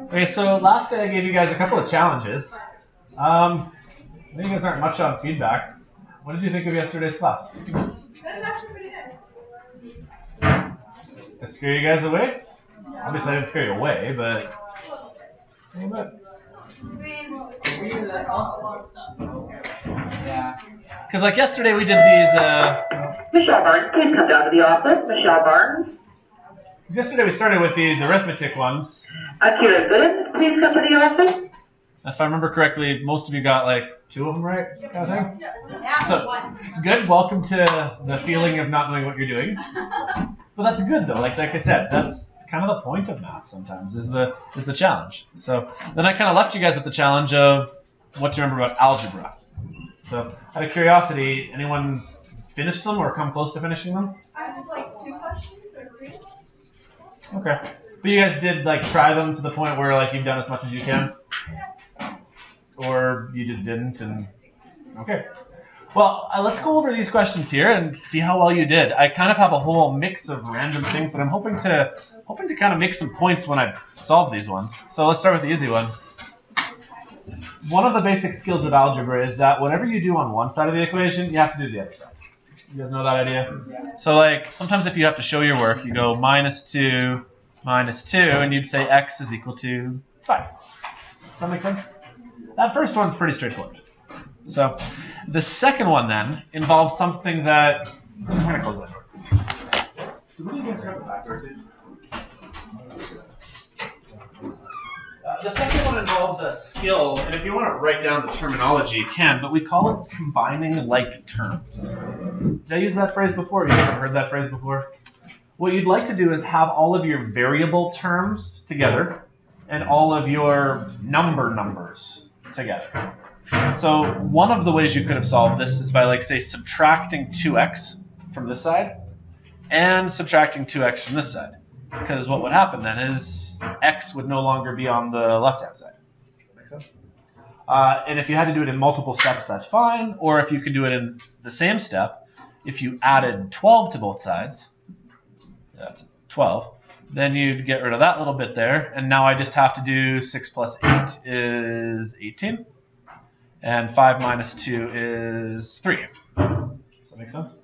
Okay, so last day I gave you guys a couple of challenges. I think you guys aren't much on feedback. What did you think of yesterday's class? That's actually pretty good. Did it scare you guys away? Obviously I didn't scare you away, but a little bit. Yeah. Because like yesterday we did these, Michelle Barnes, please come down to the office. Michelle Barnes. yesterday we started with these arithmetic ones. Akira Gooden, please come to the office. If I remember correctly, most of you got like 2 of them right, kind of thing. Yeah. So, good, welcome to the feeling of not knowing what you're doing. But that's good though, like I said, that's kind of the point of math sometimes, is the challenge. So then I kind of left you guys with the challenge of what to remember about algebra. So out of curiosity, anyone finish them or come close to finishing them? I have like 2 questions or 3. Okay. But you guys did like try them to the point where like you've done as much as you can? Or you just didn't and okay. Well, let's go over these questions here and see how well you did. I kind of have a whole mix of random things that I'm hoping to kind of make some points when I solve these ones. So let's start with the easy one. One of the basic skills of algebra is that whatever you do on one side of the equation, you have to do the other side. You guys know that idea? Yeah. So like sometimes if you have to show your work, you go -2, -2, and you'd say x is equal to 5. Does that make sense? That first one's pretty straightforward. So the second one then involves something that, I'm going to close that door. The second one involves a skill, and if you want to write down the terminology, you can, but we call it combining like terms. Did I use that phrase before? You haven't heard that phrase before? What you'd like to do is have all of your variable terms together and all of your numbers together. So one of the ways you could have solved this is by, like, say, subtracting 2x from this side and subtracting 2x from this side. Because what would happen then is x would no longer be on the left-hand side. Make sense? And if you had to do it in multiple steps, that's fine. Or if you could do it in the same step, if you added 12 to both sides, that's 12, then you'd get rid of that little bit there. And now I just have to do 6 plus 8 is 18. And 5 minus 2 is 3. Does that make sense?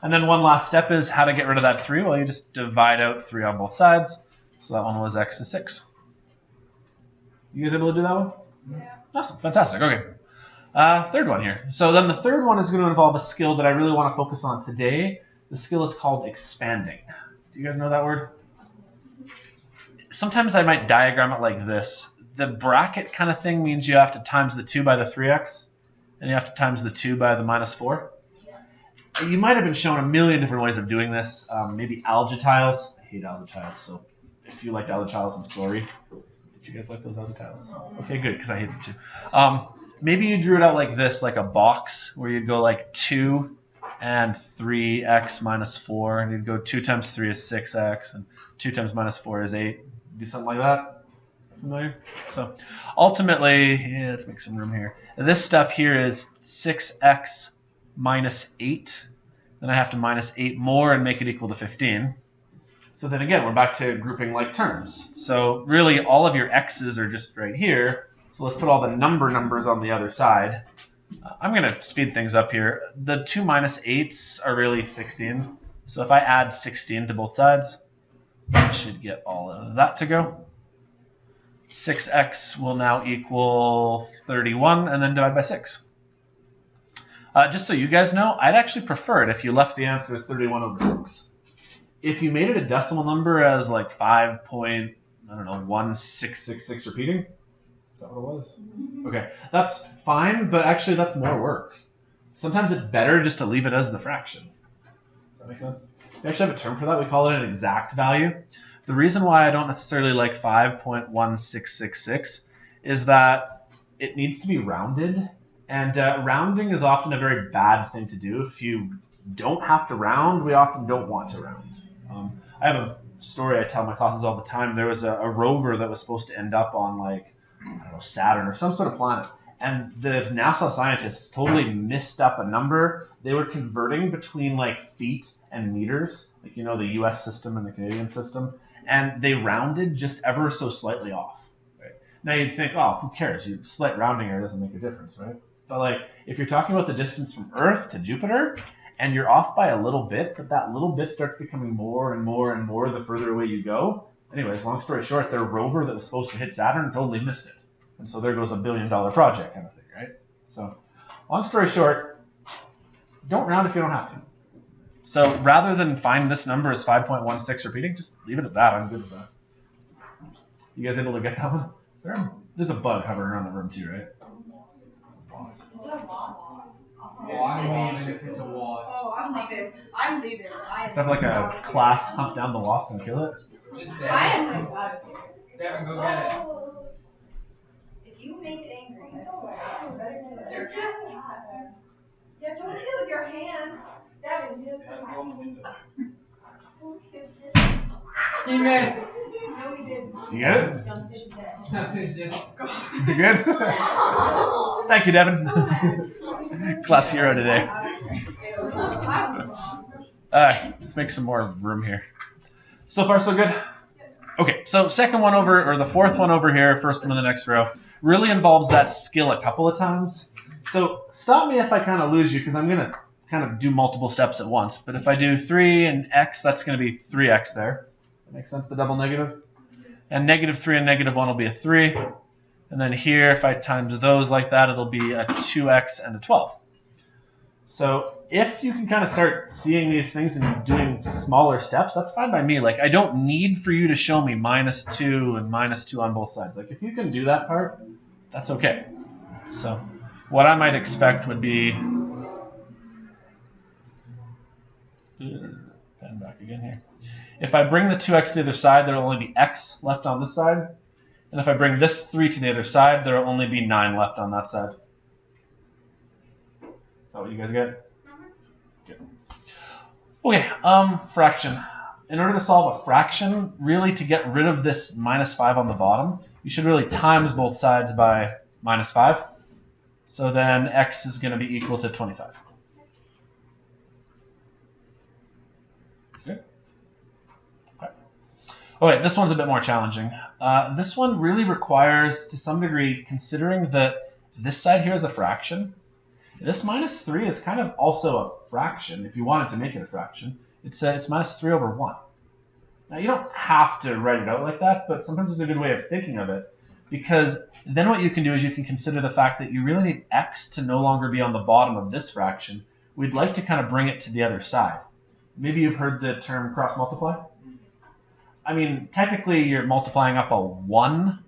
And then one last step is how to get rid of that 3. Well, you just divide out 3 on both sides. So that one was x is 6. You guys able to do that one? Yeah. Awesome. Fantastic. Okay. Third one here. So then the third one is going to involve a skill that I really want to focus on today. The skill is called expanding. Do you guys know that word? Sometimes I might diagram it like this. The bracket kind of thing means you have to times the 2 by the 3x, and you have to times the 2 by the -4. You might have been shown a million different ways of doing this. Maybe algetiles. I hate algetiles, so if you liked algetiles, I'm sorry. Did you guys like those algetiles? Okay, good, because I hate them too. Maybe you drew it out like this, like a box, where you'd go like 2 and 3x minus 4, and you'd go 2 times 3 is 6x, and 2 times -4 is 8. Do something like that. Familiar? So ultimately, yeah, let's make some room here. This stuff here is 6x minus 8. Then I have to minus 8 more and make it equal to 15. So then again, we're back to grouping like terms. So really all of your x's are just right here. So let's put all the numbers on the other side. I'm going to speed things up here. The 2 minus 8s are really 16. So if I add 16 to both sides, I should get all of that to go. 6x will now equal 31, and then divide by 6. Just so you guys know, I'd actually prefer it if you left the answer as 31 over 6. If you made it a decimal number as like 5.1666 repeating, is that what it was? Okay, that's fine, but actually that's more work. Sometimes it's better just to leave it as the fraction. Does that make sense? We actually have a term for that. We call it an exact value. The reason why I don't necessarily like 5.1666 is that it needs to be rounded, and rounding is often a very bad thing to do. If you don't have to round, we often don't want to round. I have a story I tell my classes all the time. There was a rover that was supposed to end up on, like, I don't know, Saturn or some sort of planet, and the NASA scientists totally missed up a number. They were converting between like feet and meters, like, you know, the US system and the Canadian system, and they rounded just ever so slightly off. Now you'd think, oh, who cares? Slight rounding error doesn't make a difference, right? But like, if you're talking about the distance from Earth to Jupiter, and you're off by a little bit, but that little bit starts becoming more and more and more the further away you go. Anyways, long story short, their rover that was supposed to hit Saturn totally missed it. And so there goes a $1 billion project kind of thing, right? So, long story short, don't round if you don't have to. So rather than find this number as 5.16 repeating, just leave it at that. I'm good with that. You guys able to get that one? There's a bug hovering around the room too, right? Oh, I'm leaving if it's a wasp. Oh, I'm leaving. I'm leaving. Have like a class hunt down the wasp and kill it? Just I am Devin. like out of here. Devin, go get it. If you make it angry, I swear, you better do it. Yeah, don't hit it with your hand. Devin, hit it with your hand. He missed. No, he didn't. You get it? Don't hit it dead. Nothing's just. You good? Thank you, Devin. Class hero today. Alright, let's make some more room here. So far, so good? Okay, so second one over, or the fourth one over here, first one in the next row, really involves that skill a couple of times. So stop me if I kind of lose you, because I'm going to kind of do multiple steps at once. But if I do 3 and x, that's going to be 3x there. That makes sense, the double negative? And -3 and -1 will be a 3. And then here, if I times those like that, it'll be a 2x and a 12. So if you can kind of start seeing these things and doing smaller steps, that's fine by me. Like, I don't need for you to show me -2 and -2 on both sides. Like, if you can do that part, that's okay. So what I might expect would be, pen back again here. If I bring the 2x to the other side, there will only be x left on this side. And if I bring this 3 to the other side, there will only be 9 left on that side. Is that what you guys get? Good. Okay, fraction. In order to solve a fraction, really to get rid of this -5 on the bottom, you should really times both sides by -5. So then x is going to be equal to 25. Good. Okay. Okay, this one's a bit more challenging. This one really requires, to some degree, considering that this side here is a fraction. This -3 is kind of also a fraction, if you wanted to make it a fraction. It's -3 over 1. Now, you don't have to write it out like that, but sometimes it's a good way of thinking of it, because then what you can do is you can consider the fact that you really need x to no longer be on the bottom of this fraction. We'd like to kind of bring it to the other side. Maybe you've heard the term cross multiply? I mean, technically you're multiplying up a 1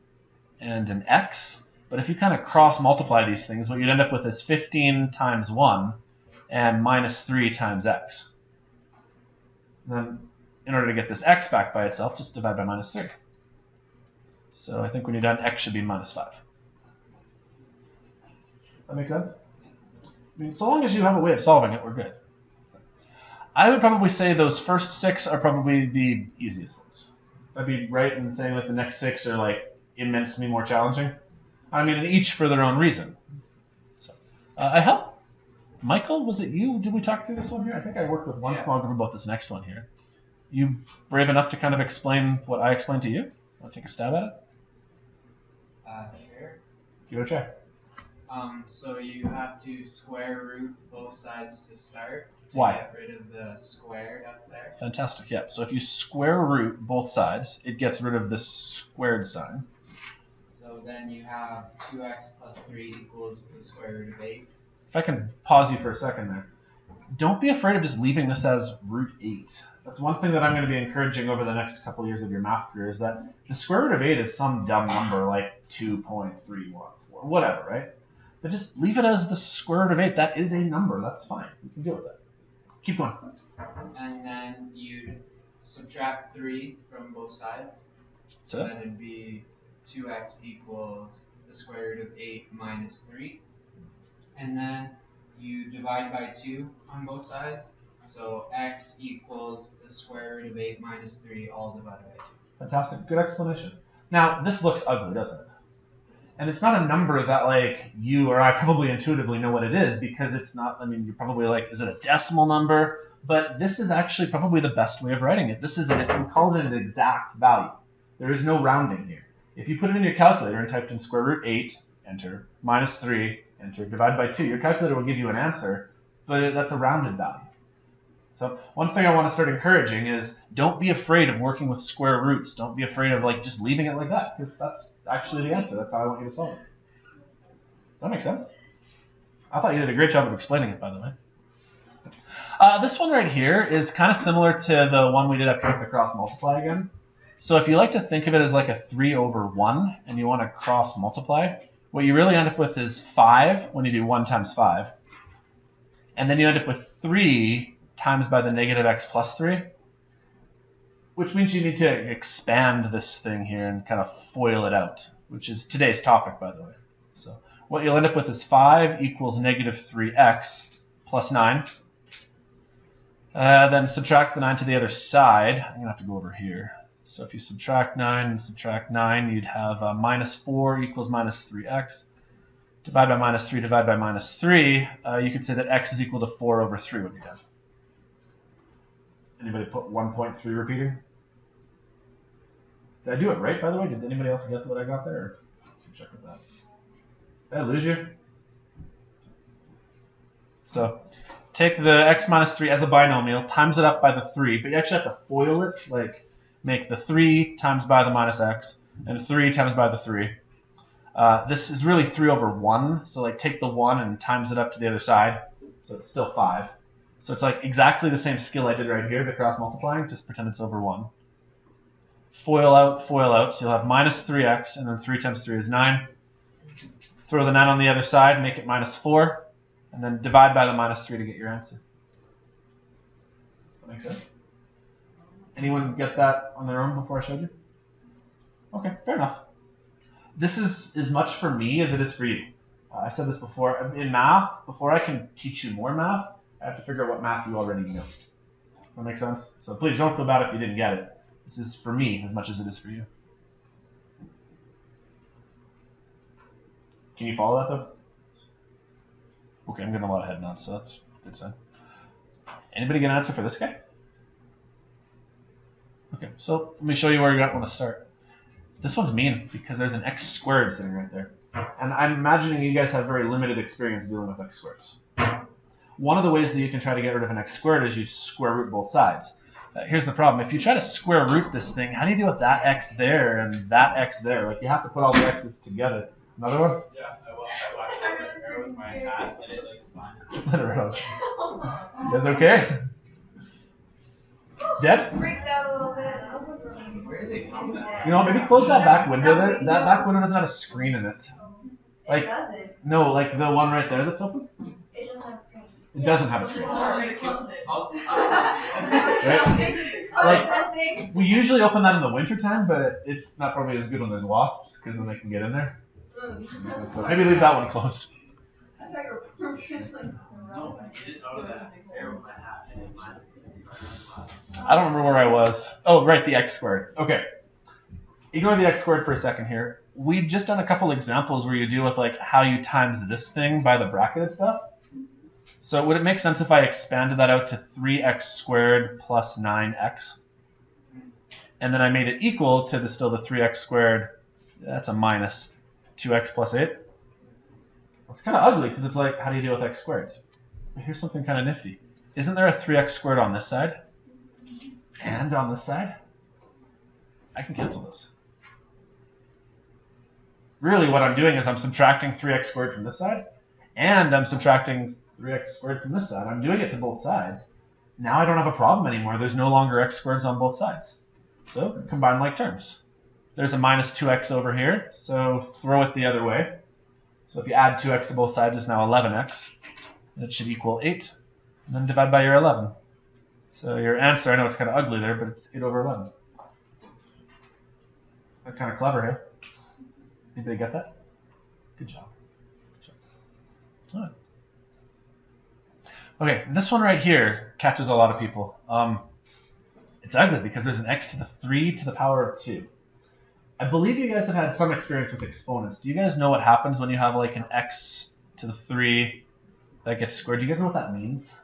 and an x, but if you kind of cross multiply these things, what you'd end up with is 15 times 1 and -3 times x. Then in order to get this x back by itself, just divide by -3. So I think when you're done, x should be -5. Does that make sense? I mean, so long as you have a way of solving it, we're good. I would probably say those first 6 are probably the easiest ones. I'd be right in saying like the next 6 are like immensely more challenging. I mean, and each for their own reason. So, I hope, Michael, was it you? Did we talk through this one here? I think I worked with one small group about this next one here. You brave enough to kind of explain what I explained to you? Want to take a stab at it? Sure. Give it a try. So you have to square root both sides to start. Why? Get rid of the squared up there. Fantastic, yeah. So if you square root both sides, it gets rid of this squared sign. So then you have 2x plus 3 equals the square root of 8. If I can pause you for a second there. Don't be afraid of just leaving this as root 8. That's one thing that I'm going to be encouraging over the next couple of years of your math career, is that the square root of 8 is some dumb number like 2.314, whatever, right? But just leave it as the square root of 8. That is a number. That's fine. You can deal with it. Keep going. And then you'd subtract 3 from both sides. So then it'd be 2x equals the square root of 8 minus 3. And then you divide by 2 on both sides. So x equals the square root of 8 minus 3 all divided by 2. Fantastic. Good explanation. Now, this looks ugly, doesn't it? And it's not a number that, like, you or I probably intuitively know what it is, because it's not, I mean, you're probably like, is it a decimal number? But this is actually probably the best way of writing it. This is we call it an exact value. There is no rounding here. If you put it in your calculator and typed in square root 8, enter, minus 3, enter, divide by 2, your calculator will give you an answer, but that's a rounded value. So one thing I want to start encouraging is don't be afraid of working with square roots. Don't be afraid of like just leaving it like that, because that's actually the answer. That's how I want you to solve it. Does that make sense? I thought you did a great job of explaining it, by the way. This one right here is kind of similar to the one we did up here with the cross multiply again. So if you like to think of it as like a 3 over 1 and you want to cross multiply, what you really end up with is 5 when you do 1 times 5. And then you end up with 3 times by the negative x plus 3, which means you need to expand this thing here and kind of FOIL it out, which is today's topic, by the way. So what you'll end up with is 5 equals negative 3x plus 9. Then subtract the 9 to the other side. I'm going to have to go over here. So if you subtract 9 and subtract 9, you'd have minus 4 equals minus 3x. Divide by minus 3, divide by minus 3. You could say that x is equal to 4 over 3 when you're done. Anybody put 1.3 repeating? Did I do it right, by the way? Did anybody else get what I got there? Or check with that. Did I lose you? So take the x minus 3 as a binomial, times it up by the 3, but you actually have to FOIL it, like make the 3 times by the minus x, and 3 times by the 3. This is really 3 over 1, so like take the 1 and times it up to the other side, so it's still 5. So it's like exactly the same skill I did right here, the cross multiplying, just pretend it's over 1. FOIL out, so you'll have minus 3x, and then 3 times 3 is 9. Throw the 9 on the other side, make it minus 4, and then divide by the minus 3 to get your answer. Does that make sense? Anyone get that on their own before I showed you? Okay, fair enough. This is as much for me as it is for you. I said this before. In math, before I can teach you more math, I have to figure out what math you already know. That makes sense? So please don't feel bad if you didn't get it. This is for me as much as it is for you. Can you follow that though? Okay, I'm getting a lot of head nods, so that's a good sign. Anybody get an answer for this guy? Okay, so let me show you where you want to start. This one's mean because there's an x squared sitting right there. And I'm imagining you guys have very limited experience dealing with x squareds. One of the ways that you can try to get rid of an x squared is you square root both sides. Here's the problem. If you try to square root this thing, how do you deal with that x there and that x there? Like you have to put all the x's together. Another one? Yeah, I watched it with my hat and it like Let it run. You guys okay? Dead? Freaked out a little bit. Where are they coming from? You know, maybe close that back window there. That back window doesn't have a screen in it. Like, It doesn't. no, like the one right there that's open? It doesn't have a screen. It doesn't have a screen. Right? Like, we usually open that in the wintertime, but it's not probably as good when there's wasps, because then they can get in there. So maybe leave that one closed. I thought you were just like, No, get it out of that air with my hat and it might. I don't remember where I was. Oh, right, the x squared. Okay. Ignore the x squared for a second here. We've just done a couple examples where you deal with like how you times this thing by the bracketed stuff. So would it make sense if I expanded that out to 3x squared plus 9x? And then I made it equal to still the 3x squared. That's a minus 2x plus 8. It's kind of ugly because it's like, how do you deal with x squareds? But here's something kind of nifty. Isn't there a 3x squared on this side? And on this side? I can cancel those. Really what I'm doing is I'm subtracting 3x squared from this side, and I'm subtracting 3x squared from this side. I'm doing it to both sides. Now I don't have a problem anymore. There's no longer x squareds on both sides. So combine like terms. There's a minus 2x over here, so throw it the other way. So if you add 2x to both sides, it's now 11x. That should equal 8. And then divide by your 11. So your answer, I know it's kind of ugly there, but it's 8 over 11. That's kind of clever here. Anybody get that? Good job. Good job. All right. Okay, this one right here catches a lot of people. It's ugly because there's an x to the 3 to the power of 2. I believe you guys have had some experience with exponents. Do you guys know what happens when you have like an x to the 3 that gets squared? Do you guys know what that means?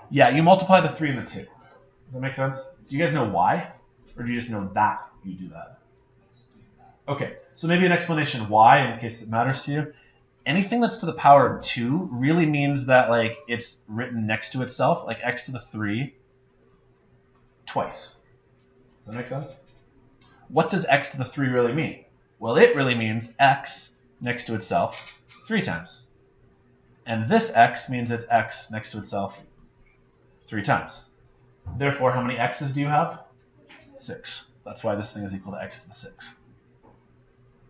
Yeah, you multiply the 3 and the 2. Does that make sense? Do you guys know why? Or do you just know that you do that? Okay, so maybe an explanation why, in case it matters to you. Anything that's to the power of 2 really means that like it's written next to itself, like x to the 3 twice. Does that make sense? What does x to the 3 really mean? Well, it really means x next to itself 3 times. And this x means it's x next to itself 3 times. Therefore, how many x's do you have? 6. That's why this thing is equal to x to the 6.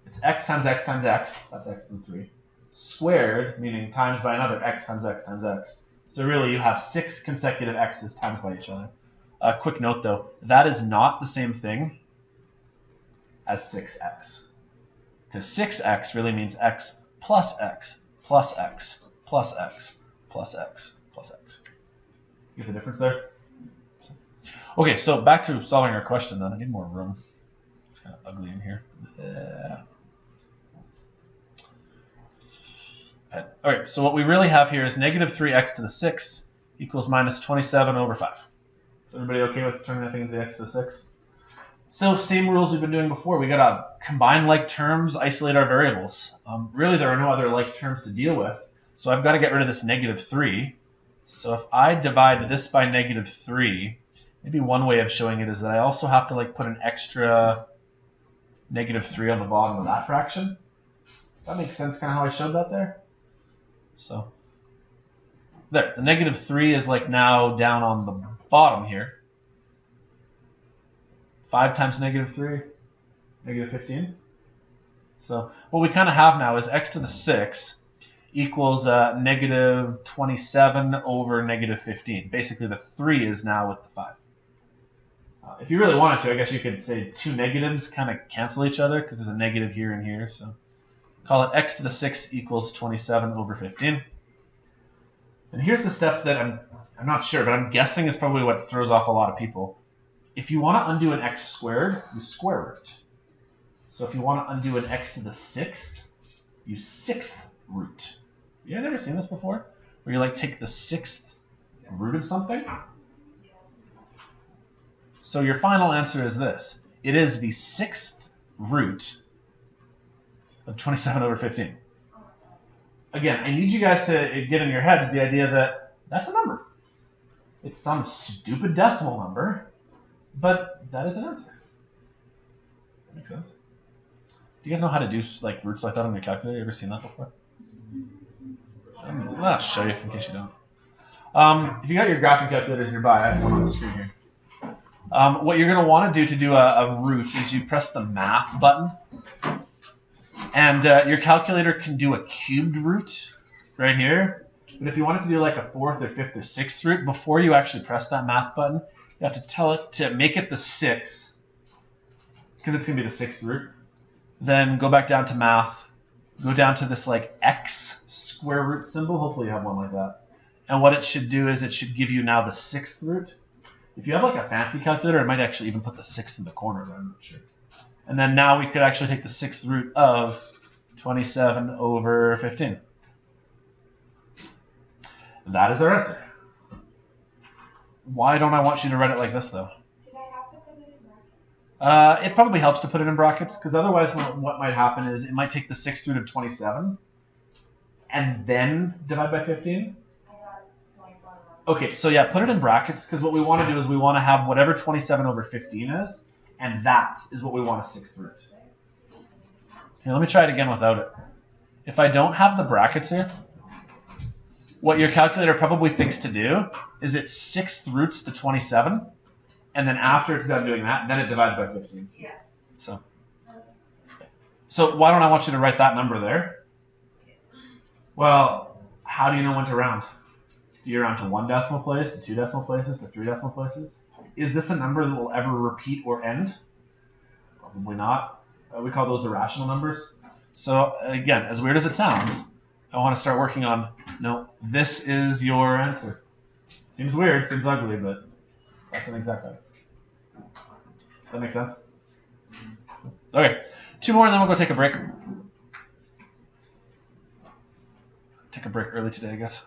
It's x times x times x, that's x to the 3, squared, meaning times by another x times x times x. So really you have 6 consecutive x's times by each other. Quick note though, that is not the same thing as 6x. Because 6x really means x plus x plus x plus x plus x plus x. You get the difference there? Okay, so back to solving our question then. I need more room. It's kind of ugly in here. Okay, so what we really have here is negative 3x to the 6 equals minus 27 over 5. Is everybody okay with turning that thing into the x to the 6? So same rules we've been doing before. We got to combine like terms, isolate our variables. Really, there are no other like terms to deal with. So I've got to get rid of this negative 3. So if I divide this by negative 3, maybe one way of showing it is that I also have to like put an extra negative 3 on the bottom of that fraction. That makes sense, kind of how I showed that there. So there, the negative 3 is like now down on the bottom here. 5 times negative 3, negative 15. So what we kind of have now is x to the 6 equals negative 27 over negative 15. Basically, the 3 is now with the 5. If you really wanted to, I guess you could say 2 negatives kind of cancel each other because there's a negative here and here. So call it x to the 6 equals 27 over 15. And here's the step that I'm not sure, but I'm guessing is probably what throws off a lot of people. If you want to undo an x squared, you square root. So if you want to undo an x to the 6th, you 6th root. You guys ever seen this before? Where you like take the 6th root of something? So your final answer is this. It is the 6th root of 27 over 15. Again, I need you guys to get in your heads the idea that that's a number. It's some stupid decimal number, but that is an answer. That makes sense. Do you guys know how to do like roots like that on your calculator? You ever seen that before? I'll show you in case you don't. If you got your graphing calculators nearby, I have one on the screen here. What you're going to want to do a root is you press the math button. And your calculator can do a cubed root right here. But if you wanted to do like a 4th or 5th or 6th root, before you actually press that math button, you have to tell it to make it the 6, because it's going to be the 6th root. Then go back down to math, go down to this like x square root symbol. Hopefully you have one like that. And what it should do is it should give you now the 6th root. If you have like a fancy calculator, it might actually even put the 6 in the corner, but I'm not sure. And then now we could actually take the 6th root of 27 over 15. That is our answer. Why don't I want you to write it like this, though? Did I have to put it in brackets? It probably helps to put it in brackets, because otherwise what might happen is it might take the 6th root of 27 and then divide by 15. Okay, so yeah, put it in brackets, because what we want to do is we want to have whatever 27 over 15 is, and that is what we want a 6th root. Here, let me try it again without it. If I don't have the brackets here, what your calculator probably thinks to do is it 6th roots the 27, and then after it's done doing that, then it divides by 15. Yeah. So why don't I want you to write that number there? Well, how do you know when to round? Do you round to 1 decimal place, to 2 decimal places, to 3 decimal places? Is this a number that will ever repeat or end? Probably not. We call those irrational numbers. So again, as weird as it sounds, I want to start working on, no, this is your answer. Seems weird, seems ugly, but that's an exact value. Does that make sense? Okay, 2 more and then we'll go take a break. Take a break early today, I guess.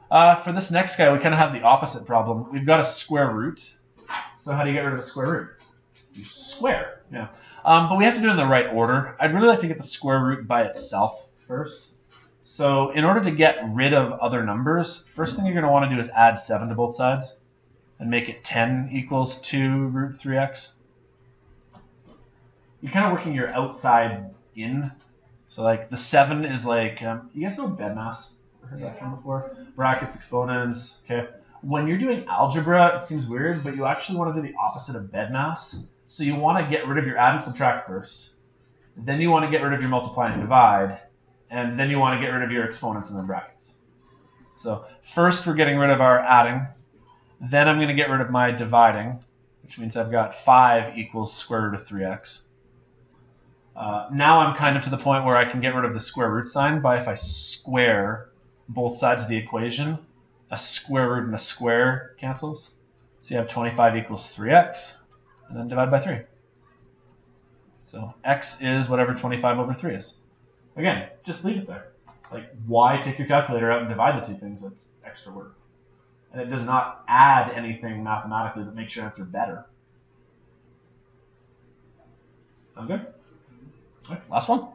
For this next guy, we kind of have the opposite problem. We've got a square root. So how do you get rid of a square root? you square. Yeah. But we have to do it in the right order. I'd really like to get the square root by itself first. So in order to get rid of other numbers, first thing you're going to want to do is add 7 to both sides and make it 10 equals 2 root 3x. You're kind of working your outside in. So like the 7 is like, you guys know BEDMAS? Ever heard that term before? Brackets, exponents, okay. When you're doing algebra, it seems weird, but you actually want to do the opposite of BEDMAS. So you want to get rid of your add and subtract first. Then you want to get rid of your multiply and divide. And then you want to get rid of your exponents and then brackets. So first we're getting rid of our adding. Then I'm going to get rid of my dividing, which means I've got 5 equals square root of 3x. Now I'm kind of to the point where I can get rid of the square root sign by if I square both sides of the equation, a square root and a square cancels. So you have 25 equals 3x, and then divide by 3. So x is whatever 25 over 3 is. Again, just leave it there. Like, why take your calculator out and divide the two things? That's extra work. And it does not add anything mathematically that makes your answer better. Sound good? Okay, last one.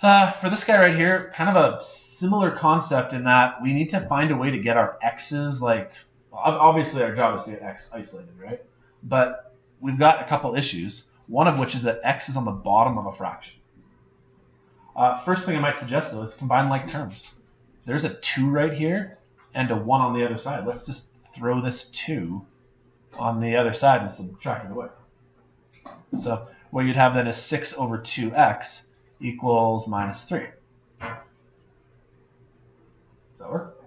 For this guy right here, kind of a similar concept in that we need to find a way to get our x's, like, well, obviously our job is to get x isolated, right? But we've got a couple issues, one of which is that x is on the bottom of a fraction. First thing I might suggest, though, is combine like terms. There's a 2 right here and a 1 on the other side. Let's just throw this 2 on the other side and subtract it away. So what you'd have then is 6 over 2x equals minus 3. Does that work?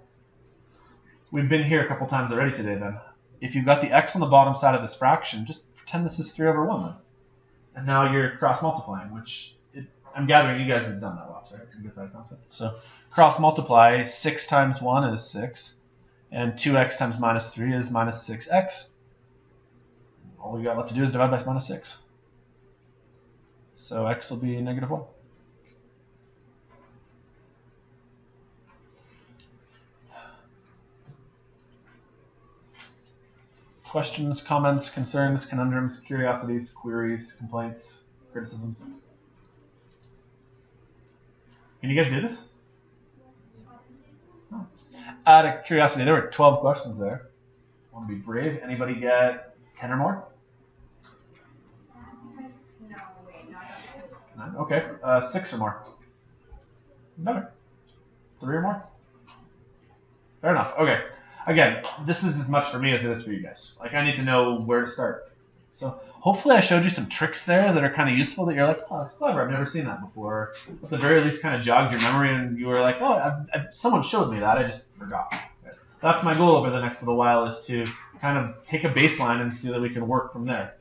We've been here a couple times already today then. If you've got the x on the bottom side of this fraction, just pretend this is 3 over 1 then. And now you're cross multiplying, which I'm gathering you guys have done that lots, right? You get that concept. So cross multiply, 6 times 1 is 6, and 2x times minus 3 is minus 6x. All we got left to do is divide by minus 6. So x will be negative 1. Questions, comments, concerns, conundrums, curiosities, queries, complaints, criticisms? Can you guys do this? Oh. Out of curiosity, there were 12 questions there. Want to be brave? Anybody get 10 or more? No, wait, not that. 9? Okay. 6 or more? Better. 3 or more? Fair enough. Okay. Again, this is as much for me as it is for you guys. Like, I need to know where to start. So hopefully I showed you some tricks there that are kind of useful that you're like, oh, that's clever. I've never seen that before. At the very least, kind of jogged your memory and you were like, oh, someone showed me that. I just forgot. That's my goal over the next little while, is to kind of take a baseline and see that we can work from there.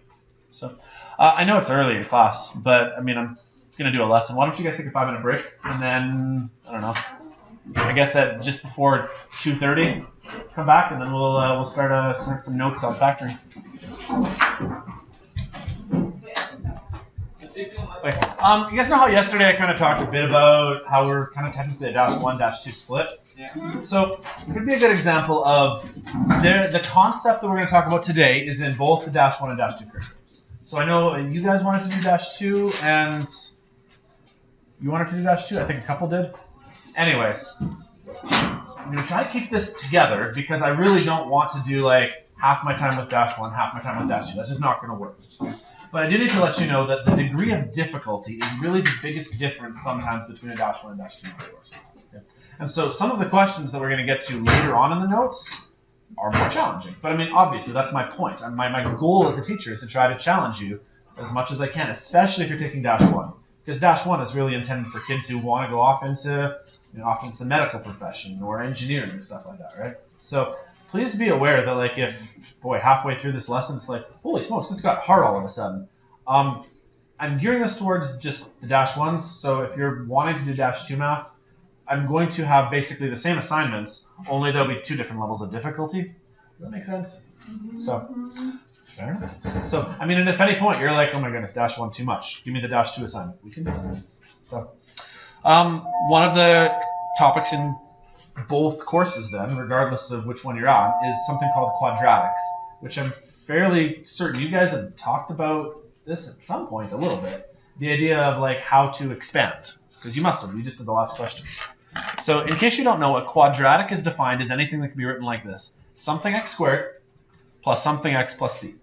So I know it's early in class, but I mean, I'm going to do a lesson. Why don't you guys take a 5-minute break? And then, I don't know, I guess at just before 2:30, come back and then we'll start some notes on factoring. Okay. You guys know how yesterday I kind of talked a bit about how we're kind of technically a -1, -2 split? Yeah. So it could be a good example of the concept that we're going to talk about today is in both the -1 and -2 curriculums. So I know you guys wanted to do -2 and you wanted to do -2. I think a couple did. Anyways, I'm going to try to keep this together because I really don't want to do like half my time with -1, half my time with -2. That's just not going to work. But I do need to let you know that the degree of difficulty is really the biggest difference sometimes between a -1 and -2 course. Okay? And so some of the questions that we're going to get to later on in the notes are more challenging. But I mean, obviously, that's my point. My goal as a teacher is to try to challenge you as much as I can, especially if you're taking -1. Because -1 is really intended for kids who want to go off into, off into the medical profession or engineering and stuff like that, right? So please be aware that, like, if, boy, halfway through this lesson, it's like, holy smokes, this got hard all of a sudden. I'm gearing this towards just the -1s. So if you're wanting to do -2 math, I'm going to have basically the same assignments, only there'll be 2 different levels of difficulty. Does that make sense? So, fair enough. So, I mean, and if at any point you're like, oh my goodness, -1 too much, give me the -2 assignment. We can do it. So, one of the topics in both courses then, regardless of which one you're on, is something called Quadratics, which I'm fairly certain you guys have talked about this at some point a little bit. The idea of like how to expand, because you must have. You just did the last question. So in case you don't know, a quadratic is defined as anything that can be written like this: something x squared plus something x plus c. Is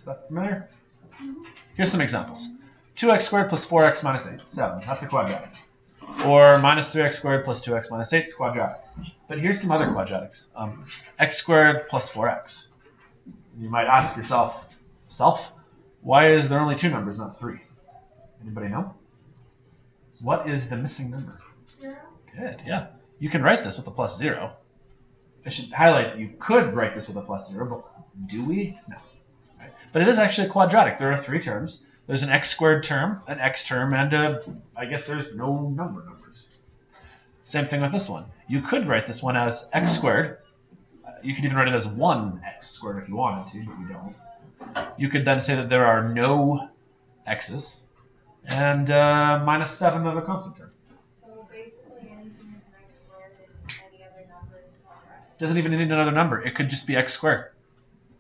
that familiar? Here's some examples. 2x squared plus 4x minus 8, 7. That's a quadratic. Or minus 3x squared plus 2x minus 8 is quadratic. But here's some other quadratics. X squared plus 4x. You might ask yourself, why is there only 2 numbers, not 3? Anybody know? What is the missing number? 0. Good, yeah. You can write this with a plus 0. I should highlight you could write this with a plus 0, but do we? No. Right. But it is actually a quadratic. There are 3 terms. There's an x squared term, an x term, and I guess there's no numbers. Same thing with this one. You could write this one as x squared. You could even write it as 1x squared if you wanted to, but you don't. You could then say that there are no x's, and minus 7 of a constant term. So basically anything with x squared and any other number is quadratic. Doesn't even need another number. It could just be x squared.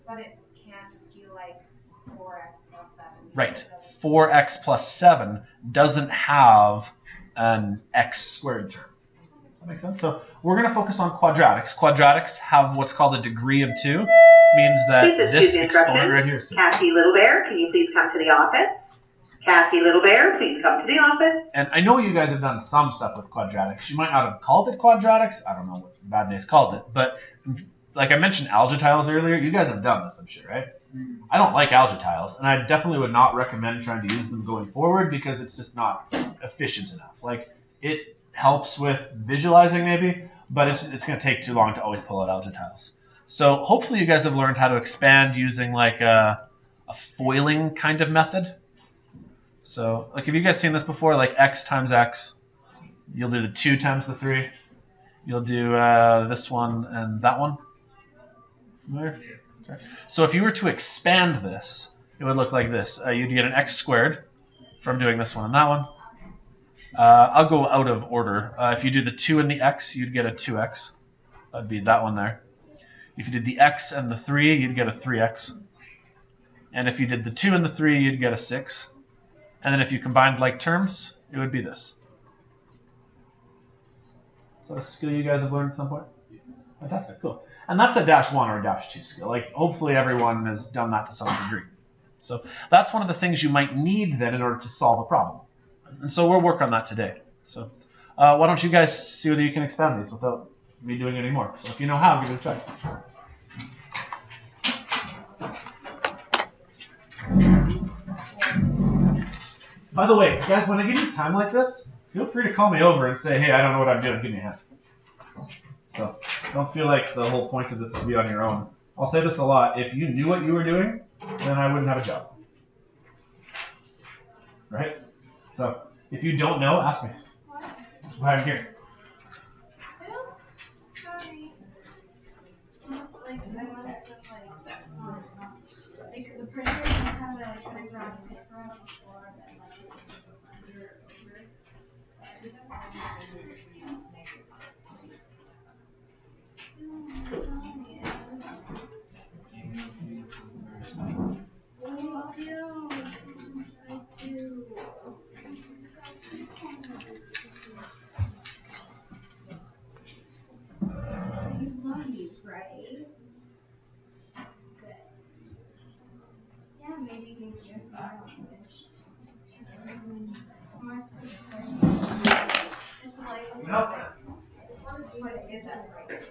But it can't just be like 4x plus 7. Right. 4x plus 7 doesn't have an x squared term. Does that make sense? So we're going to focus on quadratics. Quadratics have what's called a degree of 2. Means that this exponent right here is 2. Cassie Little Bear, can you please come to the office? Cassie Little Bear, please come to the office. And I know you guys have done some stuff with quadratics. You might not have called it quadratics. I don't know what Bad Days called it. But like I mentioned algetiles earlier, you guys have done this, I'm sure, right? I don't like algetiles, and I definitely would not recommend trying to use them going forward because it's just not efficient enough. Like, it helps with visualizing maybe, but it's going to take too long to always pull out algetiles. So hopefully you guys have learned how to expand using like a foiling kind of method. So like, have you guys seen this before? Like x times x, you'll do the 2 times the 3. You'll do this one and that one. There. Okay. So if you were to expand this, it would look like this. You'd get an x squared from doing this one and that one. I'll go out of order. If you do the 2 and the x, you'd get a 2x. That'd be that one there. If you did the x and the 3, you'd get a 3x. And if you did the 2 and the 3, you'd get a 6. And then if you combined like terms, it would be this. Is that a skill you guys have learned at some point? Fantastic, cool. And that's a -1 or a -2 skill. Like, hopefully everyone has done that to some degree. So that's one of the things you might need then in order to solve a problem. And so we'll work on that today. So why don't you guys see whether you can expand these without me doing any more. So if you know how, give it a try. By the way, guys, when I give you time like this, feel free to call me over and say, hey, I don't know what I'm doing. Give me a hand. So don't feel like the whole point of this is to be on your own. I'll say this a lot. If you knew what you were doing, then I wouldn't have a job. Right? So if you don't know, ask me. That's why I'm here. Like the printer doesn't have a trigger on the paper on the floor that you love these, right? Yeah, maybe he's just not on fish. My first question is like, Nope. I just want to see if I get that right.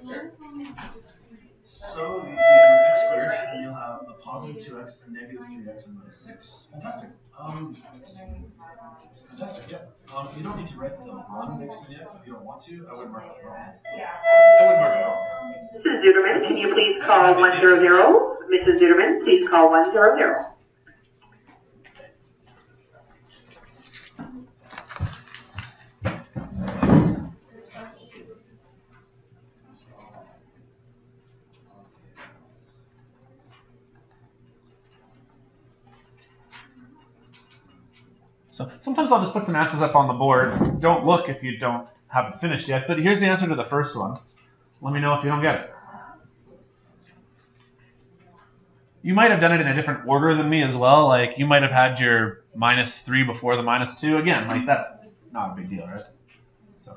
So you do x squared, and you'll have a positive 2x, a negative 3x, and then a 6. Fantastic. Fantastic, yeah. You don't need to write the 1 next to the x if you don't want to. I wouldn't mark it at all. I wouldn't mark it at all. Mrs. Zuderman, can you please call 100? Mrs. Zuderman, please call 100. So sometimes I'll just put some answers up on the board. Don't look if you don't haven't finished yet. But here's the answer to the first one. Let me know if you don't get it. You might have done it in a different order than me as well. Like you might have had your -3 before the -2. Again, like that's not a big deal, right? So.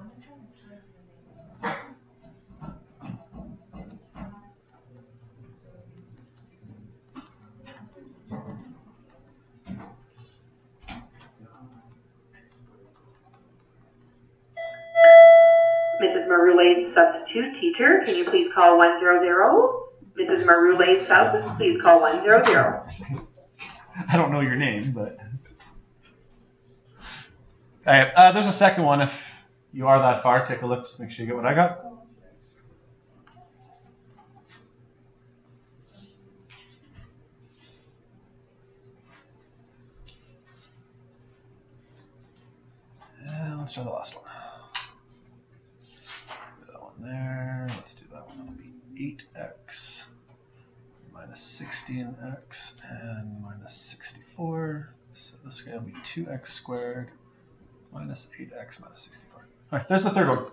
Mrs. Maroulet's substitute teacher, can you please call 100? Mrs. Maroulet's sub, please call 100. I don't know your name, but. All right, there's a second one. If you are that far, take a look. Just make sure you get what I got. Let's try the last one. That one there. Let's do that one. That'll be 8x minus 16x and minus 64. So this guy will be 2x squared minus 8x minus 64. All right, there's the third one.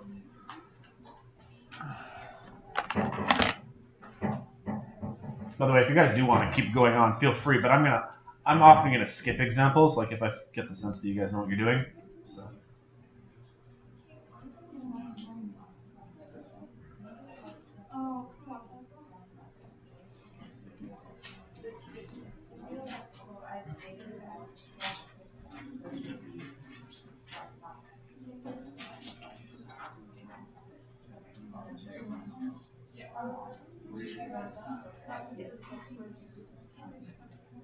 By the way, if you guys do want to keep going on, feel free. But I'm often gonna skip examples, like if I get the sense that you guys know what you're doing. So.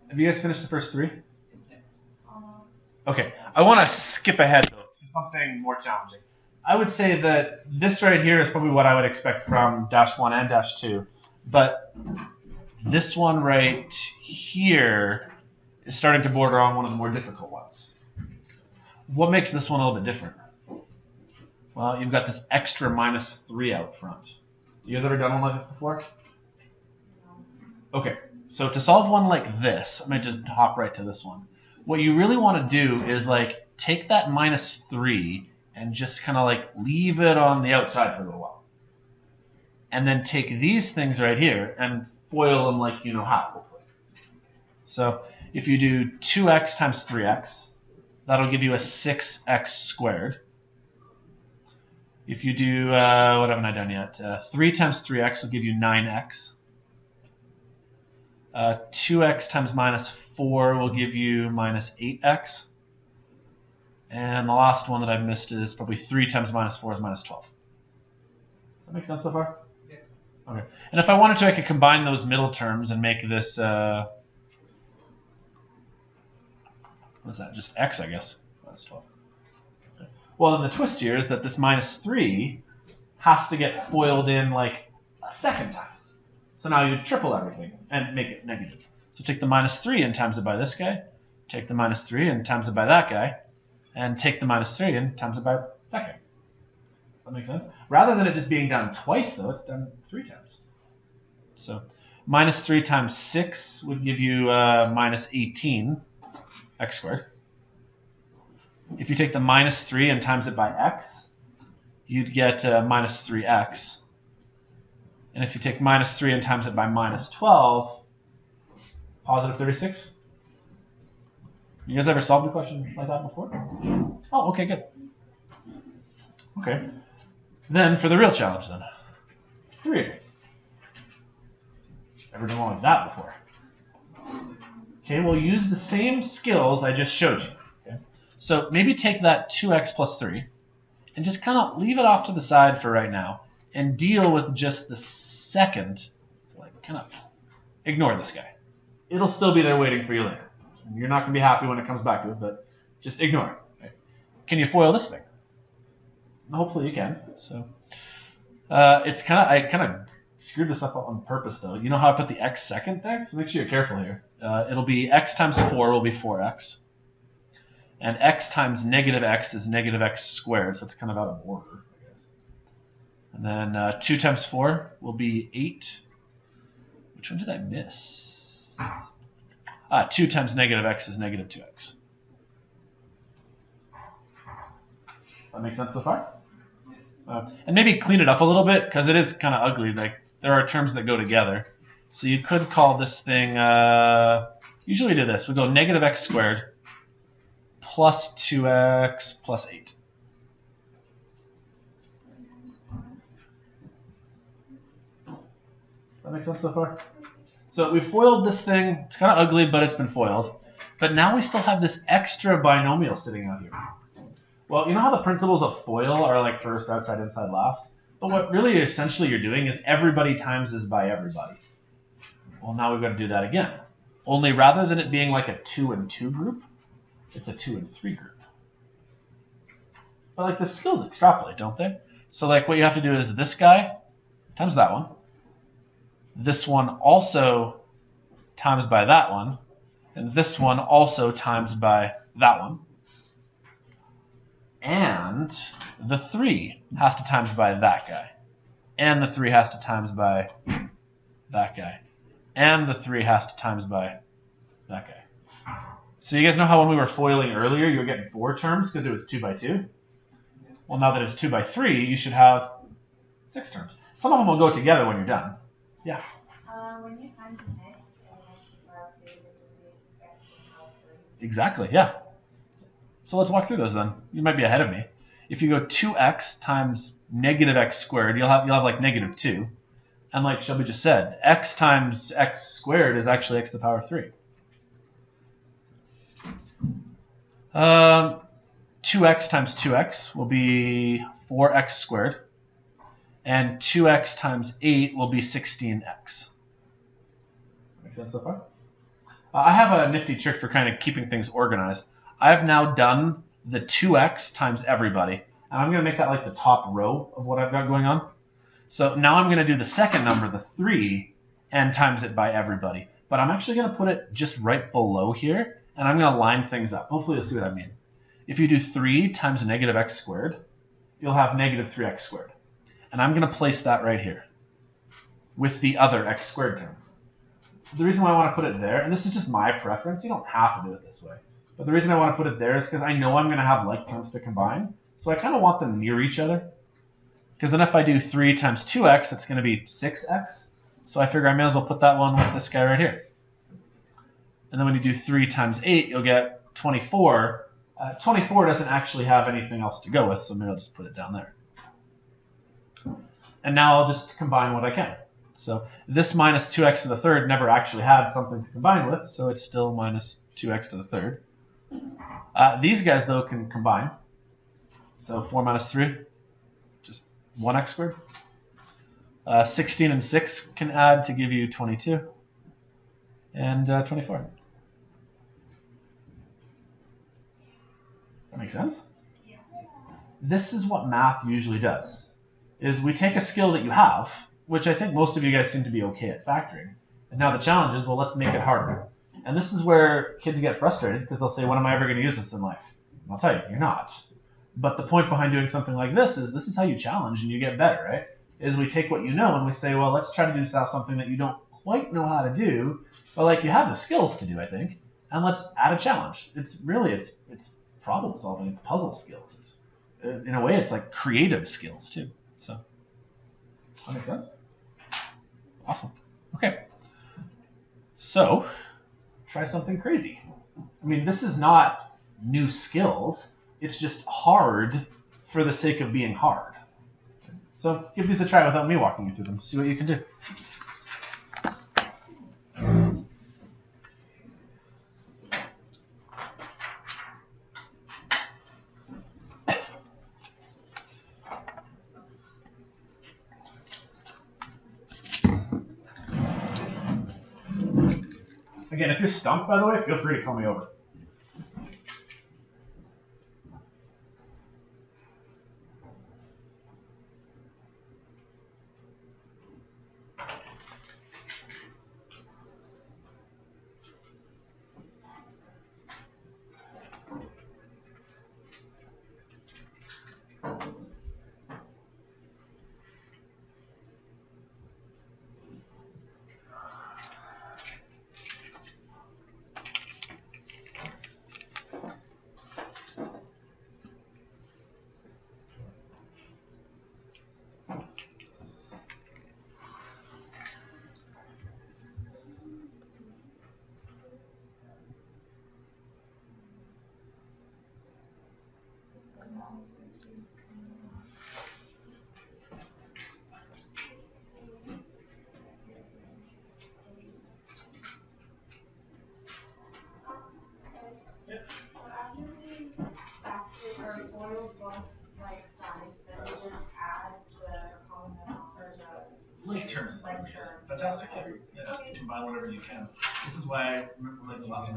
Have you guys finished the first three? Okay, I want to skip ahead though to something more challenging. I would say that this right here is probably what I would expect from -1 and -2, but this one right here is starting to border on one of the more difficult ones. What makes this one a little bit different? Well, you've got this extra -3 out front. You guys ever done one like this before? Okay, so to solve one like this, I'm going to just hop right to this one. What you really want to do is like take that -3 and just kind of like leave it on the outside for a little while. And then take these things right here and FOIL them like you know how, hopefully. So if you do 2x times 3x, that'll give you a 6x squared. If you do, what haven't I done yet? 3 times 3x will give you 9x. 2x times -4 will give you -8x. And the last one that I missed is probably 3 times -4 is -12. Does that make sense so far? Yeah. Okay. And if I wanted to, I could combine those middle terms and make this, what is that? Just x, I guess. -12. Okay. Well, then the twist here is that this -3 has to get FOILed in like a second time. So now you triple everything and make it negative. So take the -3 and times it by this guy, take the -3 and times it by that guy, and take the -3 and times it by that guy. Does that make sense? Rather than it just being done twice, though, it's done 3 times. So -3 times 6 would give you -18 x squared. If you take the -3 and times it by x, you'd get -3x. And if you take -3 and times it by -12, positive 36. You guys ever solved a question like that before? Oh, okay, good. Okay. Then for the real challenge then. 3. Ever done one like that before? Okay, we'll use the same skills I just showed you. Okay? So maybe take that 2x plus 3 and just kind of leave it off to the side for right now and deal with just the second, like kind of ignore this guy. It'll still be there waiting for you later. You're not going to be happy when it comes back to it, but just ignore it. Okay? Can you FOIL this thing? Hopefully you can. So it's I kind of screwed this up on purpose though. You know how I put the x second there? So make sure you're careful here. It'll be x times 4 will be 4x. And x times -x is -x squared, so it's kind of out of order, I guess. And then 2 times 4 will be 8. Which one did I miss? 2 times -x is -2x. That makes sense so far? And maybe clean it up a little bit, because it is kind of ugly. Like there are terms that go together. So you could call this thing, usually we do this. We go negative x squared plus 2x plus 8. That makes sense so far? So we foiled this thing. It's kind of ugly, but it's been foiled. But now we still have this extra binomial sitting out here. Well, you know how the principles of FOIL are like first, outside, inside, last? But what really essentially you're doing is everybody times is by everybody. Well, now we've got to do that again. Only rather than it being like a 2 and 2 group, it's a 2 and 3 group. But like the skills extrapolate, don't they? So like what you have to do is this guy times that one. This one also times by that one. And this one also times by that one. And the 3 has to times by that guy. And the 3 has to times by that guy. And the 3 has to times by that guy. So you guys know how when we were foiling earlier, you were getting 4 terms because it was 2 by 2? Well, now that it's 2 by 3, you should have 6 terms. Some of them will go together when you're done. Yeah? When you times an x and x to the power 2, then just make x to the power 3. Exactly, yeah. So let's walk through those then. You might be ahead of me. If you go 2x times negative x squared, you'll have like negative 2. And like Shelby just said, x times x squared is actually x to the power 3. 2x times 2x will be 4x squared. And 2x times 8 will be 16x. Make sense so far? I have a nifty trick for kind of keeping things organized. I've now done the 2x times everybody. And I'm going to make that like the top row of what I've got going on. So now I'm going to do the second number, the 3, and times it by everybody. But I'm actually going to put it just right below here, and I'm going to line things up. Hopefully you'll see what I mean. If you do 3 times negative x squared, you'll have negative 3x squared. And I'm going to place that right here with the other x squared term. The reason why I want to put it there, and this is just my preference, you don't have to do it this way, but the reason I want to put it there is because I know I'm going to have like terms to combine, so I kind of want them near each other. Because then if I do 3 times 2x, it's going to be 6x. So I figure I may as well put that one with this guy right here. And then when you do 3 times 8, you'll get 24. 24 doesn't actually have anything else to go with, so maybe I'll just put it down there. And now I'll just combine what I can. So this minus 2x to the third never actually had something to combine with, so it's still minus 2x to the third. These guys, though, can combine. So 4 minus 3, just 1x squared. 16 and 6 can add to give you 22. And 24. Does that make sense? Yeah. This is what math usually does. Is we take a skill that you have, which I think most of you guys seem to be okay at factoring. And now the challenge is, well, let's make it harder. And this is where kids get frustrated because they'll say, when am I ever going to use this in life? And I'll tell you, you're not. But the point behind doing something like this is how you challenge and you get better, right? Is we take what you know and we say, well, let's try to do something that you don't quite know how to do, but like you have the skills to do, I think, and let's add a challenge. It's problem solving, it's puzzle skills. In a way, it's like creative skills too. So, that makes sense? Awesome. Okay. So, try something crazy. I mean, this is not new skills. It's just hard for the sake of being hard. So give these a try without me walking you through them. See what you can do. Again, if you're stumped, by the way, feel free to call me over.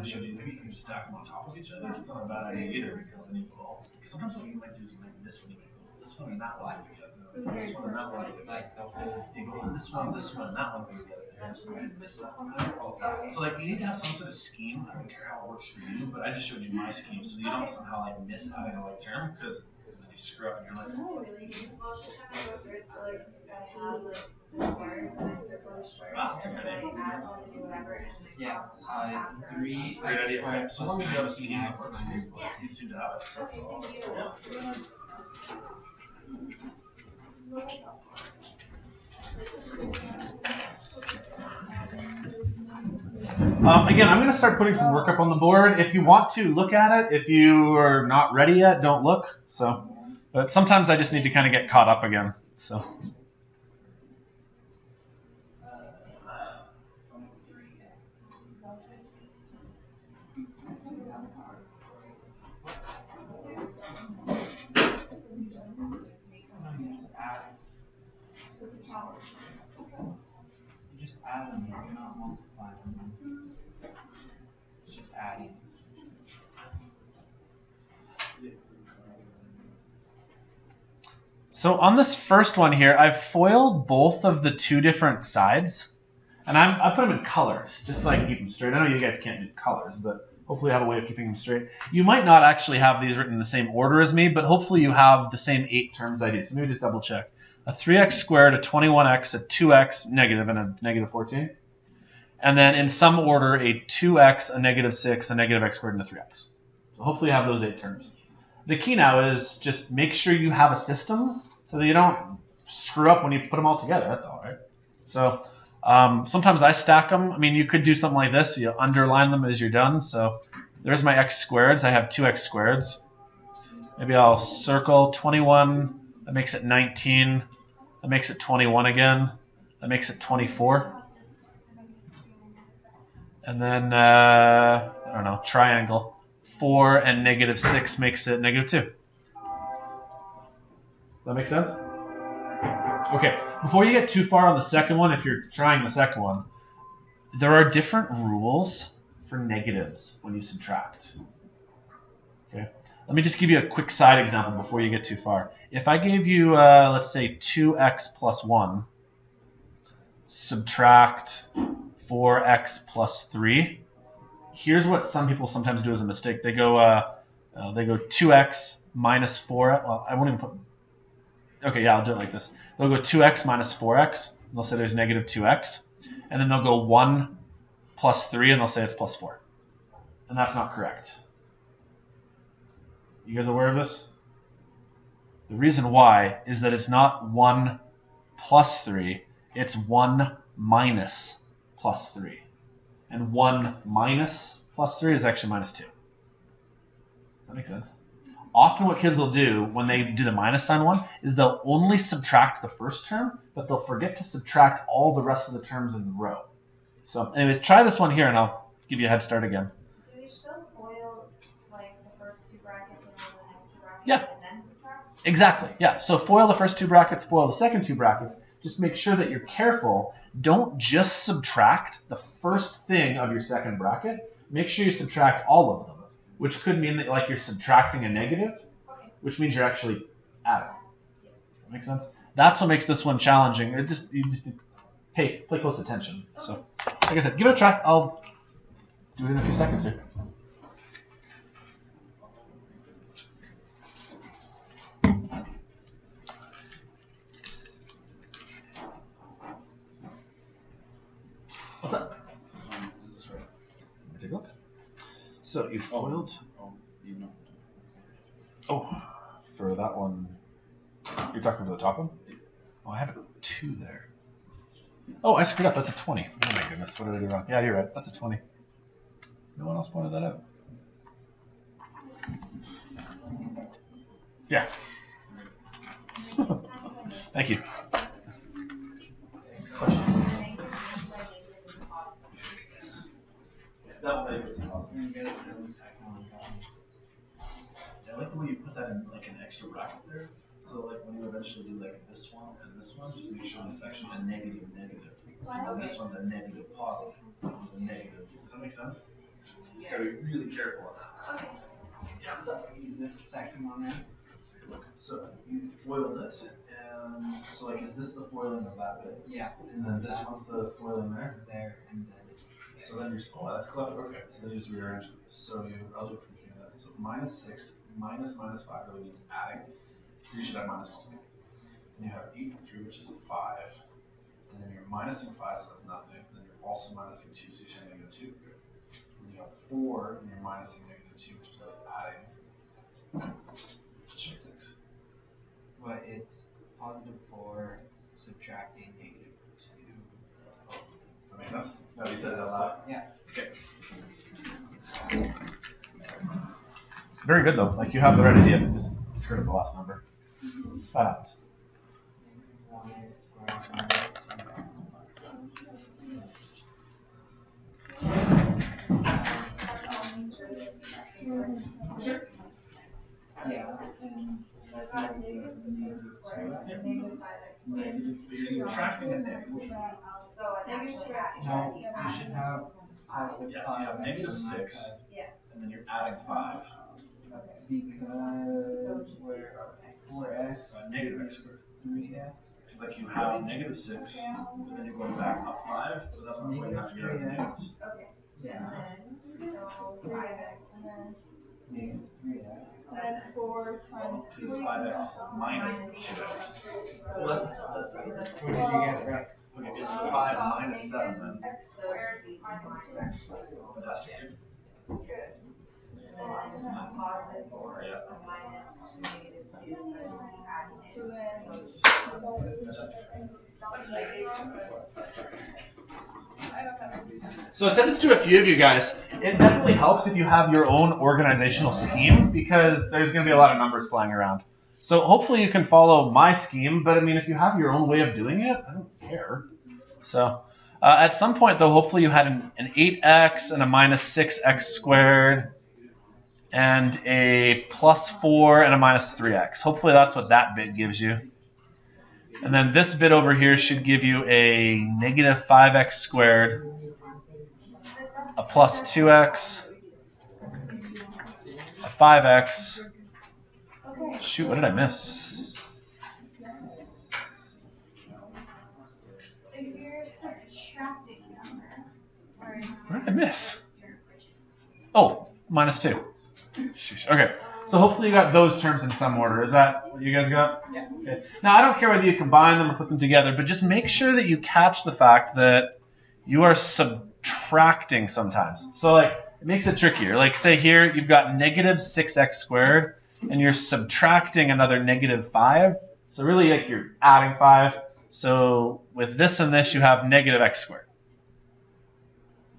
I showed you, maybe you can just stack them on top of each other. It's not a bad idea either because then you will. Sometimes what you might do is you might miss one, you might go this one and that one together. This one and that one together. Like the whole. You go this one, and that one together. I miss that one. So like you need to have some sort of scheme. I don't care how it works for you, but I just showed you my scheme so that you don't somehow like miss having a like term because then you screw up and you're like. No, really. Well, sometimes I go through it, so like if I have like the squares and I circle the squares, and then I add all the whatever, and then Yeah, it's 3 Great x idea. squared So long as you have a plus scheme 19 that x works, minus you seem to have it. So. Again, I'm going to start putting some work up on the board. If you want to look at it, if you are not ready yet, don't look. So, but sometimes I just need to kind of get caught up again. So. You just add them, you're not multiplying them. It's just adding. So on this first one here, I've foiled both of the two different sides, and I put them in colors, just so I can keep them straight. I know you guys can't do colors, but hopefully I have a way of keeping them straight. You might not actually have these written in the same order as me, but hopefully you have the same 8 terms I do. So let me just double check. A 3x squared, a 21x, a 2x, negative, and a negative 14. And then in some order, a 2x, a negative 6, a negative x squared, and a 3x. So hopefully you have those 8 terms. The key now is just make sure you have a system so that you don't screw up when you put them all together. That's all right. So sometimes I stack them. I mean, you could do something like this. You underline them as you're done. So there's my x squareds. I have 2x squareds. Maybe I'll circle 21. That makes it 19. That makes it 21 again. That makes it 24. And then, I don't know, triangle. 4 and negative 6 makes it negative 2. Does that make sense? Okay, before you get too far on the second one, if you're trying the second one, there are different rules for negatives when you subtract. Okay, let me just give you a quick side example before you get too far. If I gave you, let's say, 2x plus 1, subtract 4x plus 3, here's what some people sometimes do as a mistake. They go 2x minus 4. Well, I won't even put. Okay, yeah, I'll do it like this. They'll go 2x minus 4x. And they'll say there's negative 2x. And then they'll go 1 plus 3, and they'll say it's plus 4. And that's not correct. You guys aware of this? The reason why is that it's not 1 plus 3. It's 1 minus plus 3. And 1 minus plus 3 is actually minus 2. Does that make sense? Often what kids will do when they do the minus sign one is they'll only subtract the first term, but they'll forget to subtract all the rest of the terms in the row. So anyways, try this one here and I'll give you a head start again. Do we still FOIL like the first 2 brackets and then the next 2 brackets Yeah. and then subtract? Exactly, yeah. So FOIL the first 2 brackets, FOIL the second 2 brackets. Just make sure that you're careful. Don't just subtract the first thing of your second bracket. Make sure you subtract all of them, which could mean that like you're subtracting a negative, which means you're actually adding. That makes sense? That's what makes this one challenging. You just pay close attention. So, like I said, give it a try. I'll do it in a few seconds here. What's up? Is this right? Let me take a look. So you foiled. You know. Oh, for that one, you're talking for the top one? Oh, I have a 2 there. Oh, I screwed up. That's a 20. Oh my goodness, what did I do wrong? Yeah, you're right. That's a 20. No one else pointed that out. Yeah. Thank you. I like the way you put that in like an extra bracket there. So like when you eventually do like this one and this one, just make sure it's actually a negative negative. And this one's a negative positive. This one's a negative. Does that make sense? Just gotta be really careful on that. Okay. Yeah, what's up? Is this second one right? So you foiled it, and so like, is this the foiling of that bit? Yeah. And then this one's the foiling there? There, and then So then you're, oh, that's clever, okay. So then you just rearrange it. So I'll do it from here then. So -6 minus -5 really means adding. So you should have -1. And you have 8 and 3, which is a 5. And then you're minusing 5, so that's nothing. And then you're also minusing 2, so you should have -2. And then you have 4, and you're minusing -2, which is like adding. Which makes 6. well, it's +4 subtracting -2. Does that make sense? No, you said it out loud. Yeah. Okay. Very good though. Like you have the right idea, but just screw up the last number. That happens. Yeah. But you're subtracting a negative. No, you should have +5. Yes, you have -6, and then you're adding 5. Because we're 4x, Negative x squared. 3x. It's like you have -6, but then you're going back up 5, but that's not quite enough to get out of the negatives. Yeah. So 5x and then -3x. 4 times So it's 5x minus 2x. Well, that's What did you get right? okay, so 5 minus 7 then. x squared Fantastic. good. And then +4 Yeah. minus -2. So then So I said this to a few of you guys. It definitely helps if you have your own organizational scheme because there's going to be a lot of numbers flying around. So hopefully you can follow my scheme, but I mean, if you have your own way of doing it, I don't care. So at some point though, hopefully you had an 8x and a -6x squared and a +4 and a -3x. Hopefully that's what that bit gives you. And then this bit over here should give you a -5x squared, a +2x, a 5x. Shoot, what did I miss? if you're subtracting a number, What did I miss? Oh, -2. Sheesh. Okay, so hopefully you got those terms in some order. Is that what you guys got? Yeah. Okay. Now, I don't care whether you combine them or put them together, but just make sure that you catch the fact that you are subtracting sometimes. So, like, it makes it trickier. Like, say here, you've got -6x squared, and you're subtracting another -5. So really, like, you're adding 5. So with this and this, you have -x squared.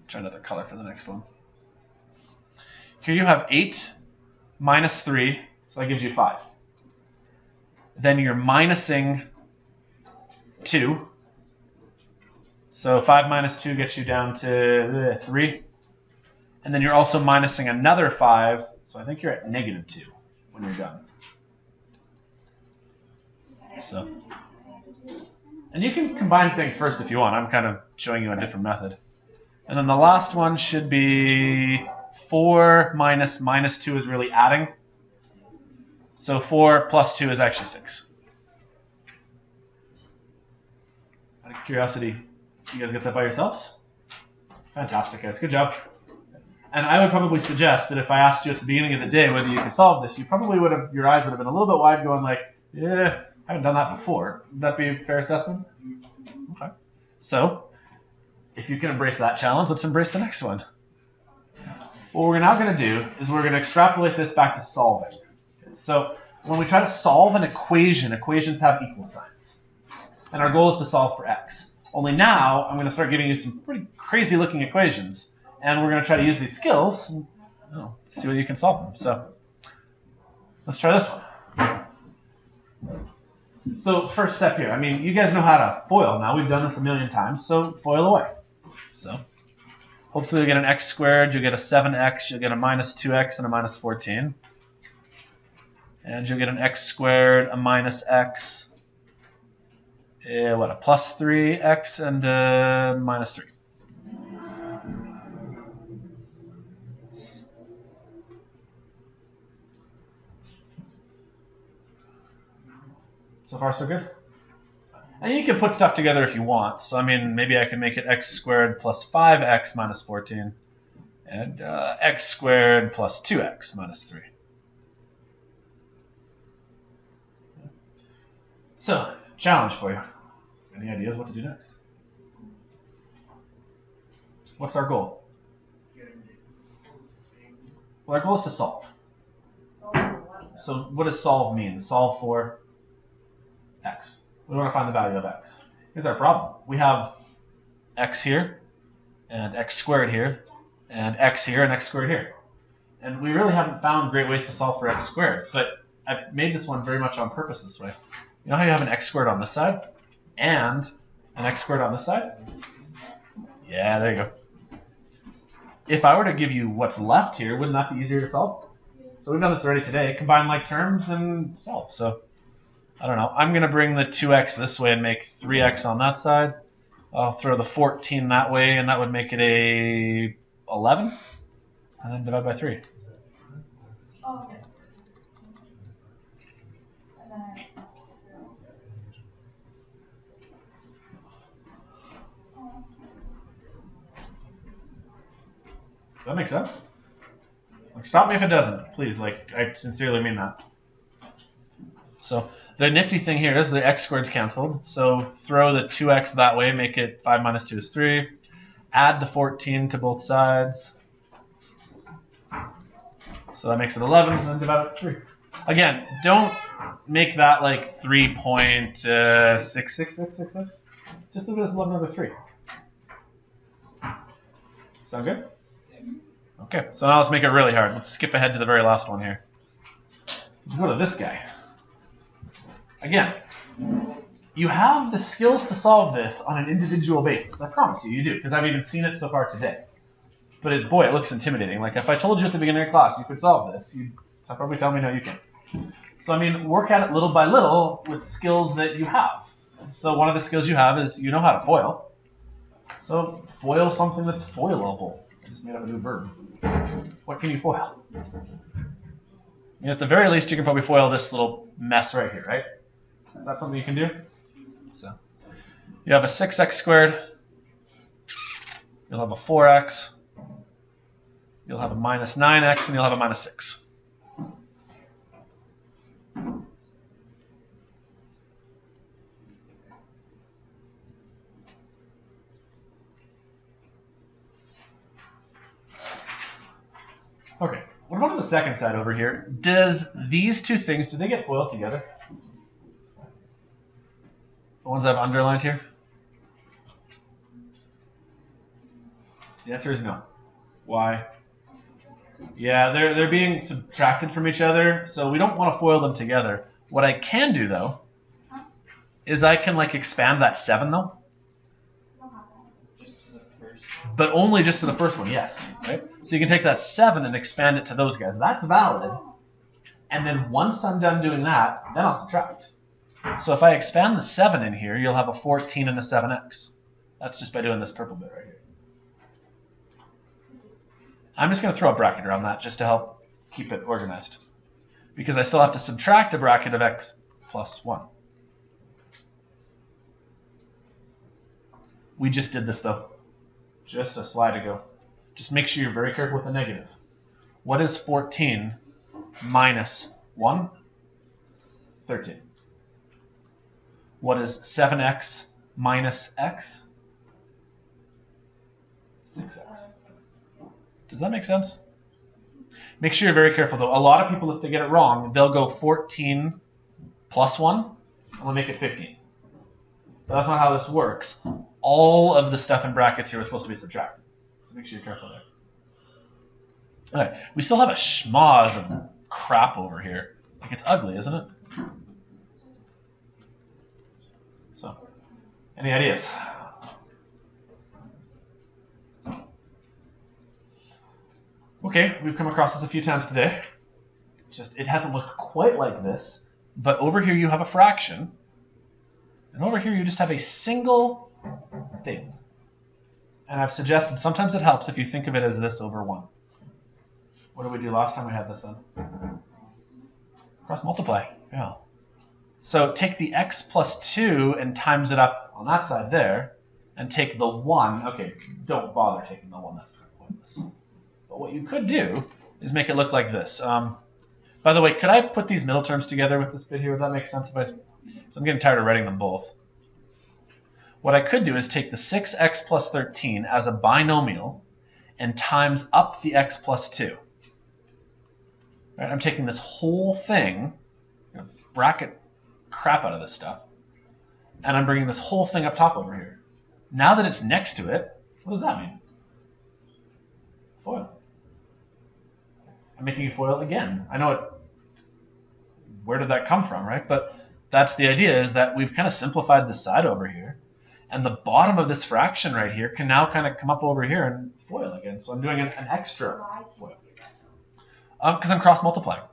Try another color for the next one. Here you have 8 minus 3, so that gives you 5. Then you're minusing 2. So 5 minus 2 gets you down to 3. And then you're also minusing another 5, so I think you're at -2 when you're done. So, and you can combine things first if you want. I'm kind of showing you a different method. And then the last one should be 4 minus -2 is really adding. So 4 plus 2 is actually 6. Out of curiosity, you guys get that by yourselves? Fantastic, guys. Good job. And I would probably suggest that if I asked you at the beginning of the day whether you could solve this, you probably would have, your eyes would have been a little bit wide going like, yeah, I haven't done that before. Would that be a fair assessment? Okay. So, if you can embrace that challenge, let's embrace the next one. What we're now going to do is we're going to extrapolate this back to solving. So, when we try to solve an equation, equations have equal signs. And our goal is to solve for x. Only now, I'm going to start giving you some pretty crazy looking equations. And we're going to try to use these skills and see whether you can solve them. So let's try this one. So first step here. I mean, you guys know how to FOIL now. We've done this a million times. So FOIL away. So hopefully you'll get an x squared. You'll get a 7x. You'll get a -2x and a -14. And you'll get an x squared, a minus x, a +3x, and a -3. So far, so good? And you can put stuff together if you want. So, I mean, maybe I can make it x squared plus 5x minus 14. And x squared plus 2x minus 3. So, challenge for you. Any ideas what to do next? What's our goal? Well, our goal is to solve. So what does solve mean? Solve for x. We want to find the value of x. Here's our problem. We have x here, and x squared here, and x here, and x squared here. And we really haven't found great ways to solve for x squared, but I've made this one very much on purpose this way. You know how you have an x squared on this side, and an x squared on this side? Yeah, there you go. If I were to give you what's left here, wouldn't that be easier to solve? So we've done this already today. Combine like terms and solve. So I don't know. I'm going to bring the 2x this way and make 3x on that side. I'll throw the 14 that way, and that would make it a 11. And then divide by 3. Okay. Does that make sense? Like, stop me if it doesn't, please. Like, I sincerely mean that. So the nifty thing here is the x squared's canceled. So throw the 2x that way, make it 5 minus 2 is 3. Add the 14 to both sides. So that makes it 11, and then divide it by 3. Again, don't make that like 3.66666. Just leave it as 11 over 3. Sound good? Okay, so now let's make it really hard. Let's skip ahead to the very last one here. Let's go to this guy. Again, you have the skills to solve this on an individual basis. I promise you do, because I've even seen it so far today. But boy, it looks intimidating. Like if I told you at the beginning of class you could solve this, you'd probably tell me no, you can't. So I mean, work at it little by little with skills that you have. So one of the skills you have is you know how to foil. So foil something that's foilable. I just made up a new verb. What can you foil? You know, at the very least, you can probably foil this little mess right here, right? Is that something you can do? So you have a 6x squared. You'll have a 4x. You'll have a minus 9x, and you'll have a minus 6. Okay, what about on the second side over here? Does these two things, do they get foiled together? The ones I've underlined here? The answer is no. Why? Yeah, they're being subtracted from each other, so we don't want to foil them together. What I can do, though, is I can like expand that 7, though. But only just to the first one, yes. Right? So you can take that 7 and expand it to those guys. That's valid. And then once I'm done doing that, then I'll subtract. So if I expand the 7 in here, you'll have a 14 and a 7x. That's just by doing this purple bit right here. I'm just going to throw a bracket around that just to help keep it organized. Because I still have to subtract a bracket of x plus 1. We just did this, though. Just a slide ago. Just make sure you're very careful with the negative. What is 14 minus 1? 13. What is 7x minus x? 6x. Does that make sense? Make sure you're very careful, though. A lot of people, if they get it wrong, they'll go 14 plus 1, and they'll make it 15. But that's not how this works. All of the stuff in brackets here is supposed to be subtracted. So make sure you're careful there. All right, we still have a schmoz of crap over here. Like, it's ugly, isn't it? So, any ideas? Okay, we've come across this a few times today. Just, it hasn't looked quite like this, but over here you have a fraction, and over here you just have a single thing. And I've suggested sometimes it helps if you think of it as this over 1. What did we do last time we had this then? Cross multiply, yeah. So take the x plus 2 and times it up on that side there, and take the 1. Okay, don't bother taking the 1. That's kind of pointless. But what you could do is make it look like this. By the way, could I put these middle terms together with this bit here? Would that make sense? So I'm getting tired of writing them both. What I could do is take the 6x plus 13 as a binomial and times up the x plus 2. Right, I'm taking this whole thing, bracket crap out of this stuff, and I'm bringing this whole thing up top over here. Now that it's next to it, what does that mean? Foil. I'm making a foil again. I know it. Where did that come from, right? But that's the idea, is that we've kind of simplified this side over here, and the bottom of this fraction right here can now kind of come up over here and foil again. So I'm doing an extra foil. Because I'm cross multiplying,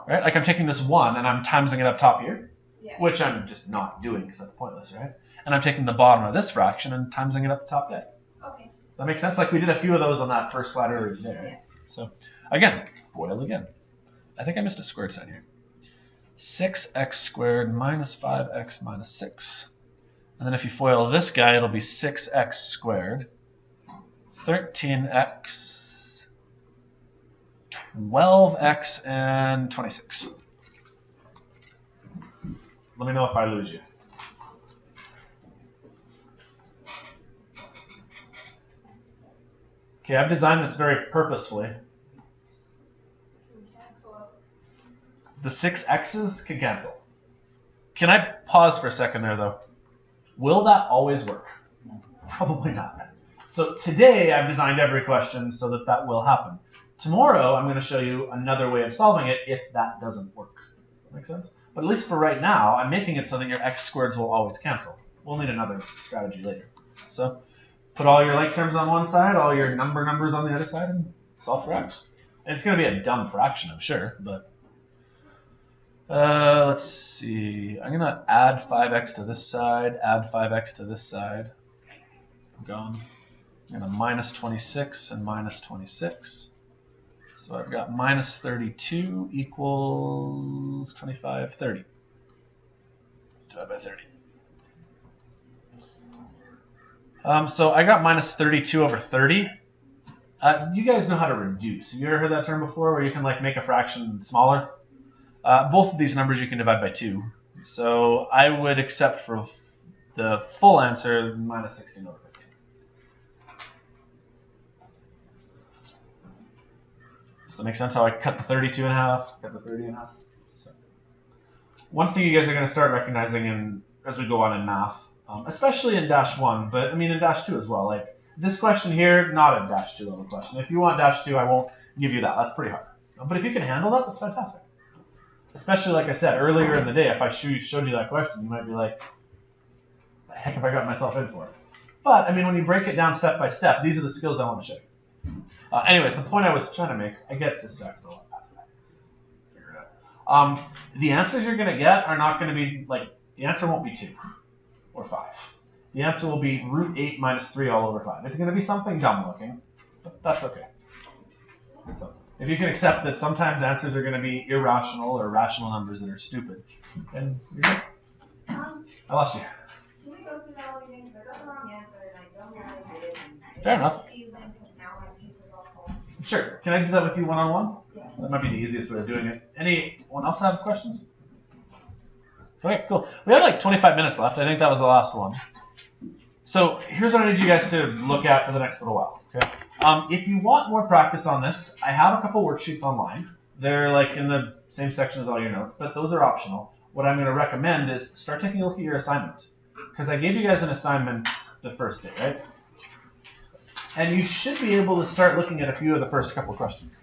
right? Like I'm taking this 1 and I'm timesing it up top here, which I'm just not doing because that's pointless, right? And I'm taking the bottom of this fraction and timesing it up top there. Okay. That makes sense? Like we did a few of those on that first slide earlier today, right? So again, foil again. I think I missed a squared sign here. 6x squared minus 5x minus 6. And then if you FOIL this guy, it'll be 6x squared, 13x, 12x, and 26. Let me know if I lose you. Okay, I've designed this very purposefully. The 6x's can cancel. Can I pause for a second there, though? Will that always work? Probably not. So today I've designed every question so that that will happen. Tomorrow I'm going to show you another way of solving it if that doesn't work. That make sense? But at least for right now, I'm making it so that your x squareds will always cancel. We'll need another strategy later. So put all your like terms on one side, all your numbers on the other side, and solve for x. And it's going to be a dumb fraction, I'm sure, but let's see. I'm going to add 5x to this side, add 5x to this side. Gone. I'm going to minus 26 and minus 26. So I've got minus 32 equals 25, 30. Divided by 30. So I got minus 32 over 30. You guys know how to reduce. Have you ever heard that term before, where you can like make a fraction smaller? Both of these numbers you can divide by 2. So I would accept for the full answer minus 16 over 15. Does that make sense how I cut the 32 in half, cut the 30 in half? So one thing you guys are going to start recognizing as we go on in math, especially in dash 1, but I mean in dash 2 as well. Like this question here, not a dash 2 level question. If you want dash 2, I won't give you that. That's pretty hard. But if you can handle that, that's fantastic. Especially, like I said, earlier in the day, if I showed you that question, you might be like, the heck have I got myself in for? But, I mean, when you break it down step by step, these are the skills I want to show you. Anyways, the point I was trying to make, I get distracted a lot after that. Figure it out. The answers you're going to get are not going to be, like, the answer won't be 2 or 5. The answer will be root 8 minus 3 all over 5. It's going to be something dumb looking, but that's okay. So, if you can accept that sometimes answers are going to be irrational or rational numbers that are stupid, then you're good. I lost you. Can we go through that all again? Because I got the wrong answer and I don't know what I did. Fair enough. Now Sure. Can I do that with you one-on-one? Yeah. That might be the easiest way of doing it. Anyone else have questions? Okay, cool. We have like 25 minutes left. I think that was the last one. So here's what I need you guys to look at for the next little while. Okay. If you want more practice on this, I have a couple worksheets online. They're like in the same section as all your notes, but those are optional. What I'm going to recommend is start taking a look at your assignment, because I gave you guys an assignment the first day, right? And you should be able to start looking at a few of the first couple questions.